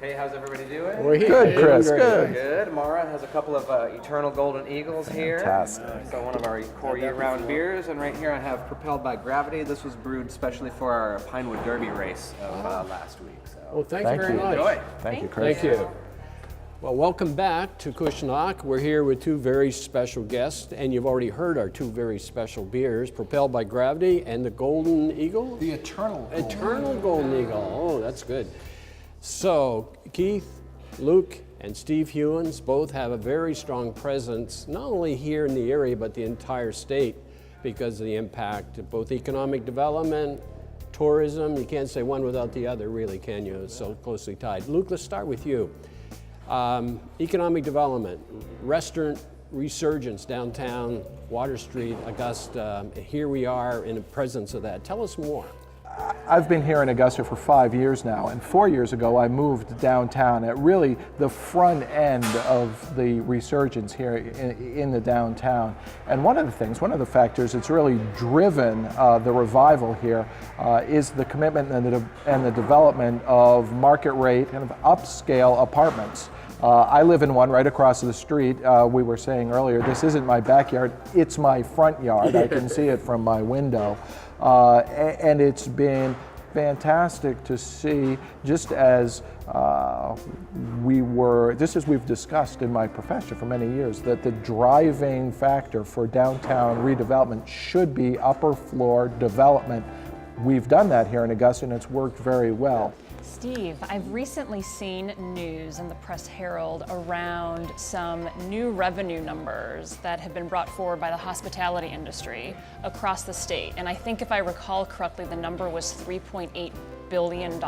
Hey, how's everybody doing? We're here. Good, Chris. Good. Good. Mara has a couple of Eternal Golden Eagles here. Fantastic. So one of our core year-round beers, and right here I have Propelled by Gravity. This was brewed specially for our Pinewood Derby race of last week. So. Well, thank you very much. Enjoy. Thank you, Chris. Thank you. Well, welcome back to Cushnoc. We're here with two very special guests, and you've already heard our two very special beers, Propelled by Gravity and the Golden Eagle? The Eternal Golden Eagle. Oh, that's good. So, Keith, Luke, and Steve Hewins both have a very strong presence, not only here in the area, but the entire state, because of the impact of both economic development, tourism. You can't say one without the other, really, can you? It's so closely tied. Luke, let's start with you. Economic development, restaurant resurgence downtown, Water Street, Augusta. Here we are in the presence of that. Tell us more. I've been here in Augusta for 5 years now, and 4 years ago I moved downtown at really the front end of the resurgence here in the downtown. And one of the factors that's really driven the revival here is the commitment and the development of market rate kind of upscale apartments. I live in one right across the street. We were saying earlier, this isn't my backyard, it's my front yard. I can see it from my window. And it's been fantastic to see, just as we've discussed in my profession for many years, that the driving factor for downtown redevelopment should be upper floor development. We've done that here in Augusta, and it's worked very well. Steve, I've recently seen news in the Press Herald around some new revenue numbers that have been brought forward by the hospitality industry across the state. And I think if I recall correctly, the number was $3.8 billion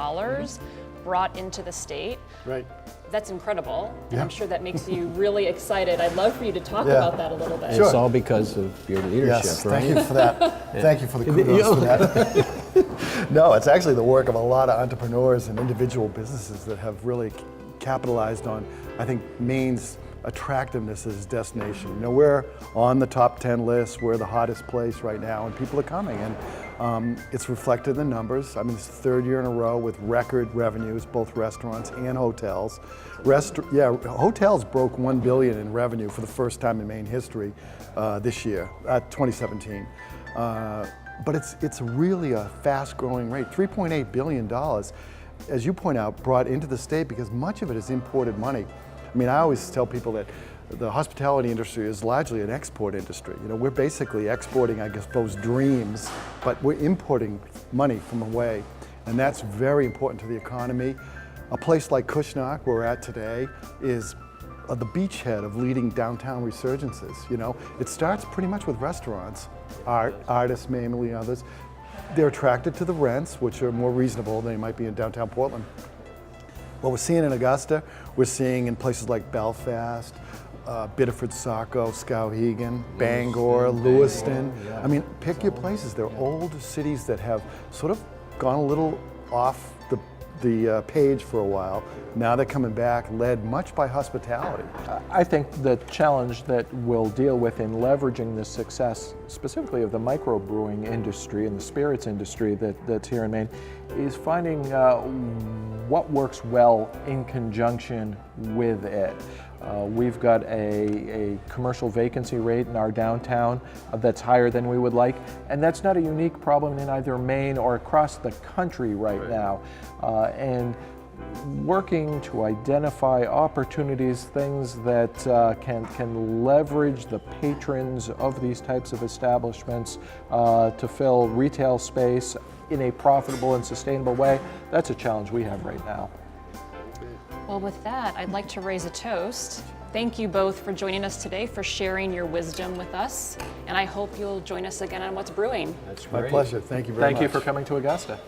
brought into the state. Right. That's incredible. And I'm sure that makes you really excited. I'd love for you to talk about that a little bit. Sure. It's all because of your leadership, yes, right? Thank you for that. Thank you for the kudos for that. No, it's actually the work of a lot of entrepreneurs and individual businesses that have really capitalized on, I think, Maine's attractiveness as a destination. You know, we're on the top 10 list, we're the hottest place right now, and people are coming. And it's reflected in the numbers. I mean, it's the third year in a row with record revenues, both restaurants and hotels. Hotels broke $1 billion in revenue for the first time in Maine history this year, 2017. But it's really a fast-growing rate. $3.8 billion, as you point out, brought into the state because much of it is imported money. I mean, I always tell people that the hospitality industry is largely an export industry. You know, we're basically exporting, I suppose, dreams, but we're importing money from away, and that's very important to the economy. A place like Cushnoc, where we're at today, is the beachhead of leading downtown resurgences. You know, it starts pretty much with restaurants, artists mainly, others. They're attracted to the rents, which are more reasonable than they might be in downtown Portland. What we're seeing in Augusta, we're seeing in places like Belfast, Biddeford, Saco, Skowhegan, Bangor, Lewiston. I mean, pick your places. They're old cities that have sort of gone a little off the page for a while. Now they're coming back, led much by hospitality. I think the challenge that we'll deal with in leveraging the success, specifically of the microbrewing industry and the spirits industry that's here in Maine, is finding what works well in conjunction with it. We've got a commercial vacancy rate in our downtown that's higher than we would like, and that's not a unique problem in either Maine or across the country right now. And working to identify opportunities, things that can leverage the patrons of these types of establishments to fill retail space in a profitable and sustainable way, that's a challenge we have right now. Well, with that, I'd like to raise a toast. Thank you both for joining us today, for sharing your wisdom with us, and I hope you'll join us again on What's Brewing. That's great. My pleasure. Thank you very much. Thank you for coming to Augusta.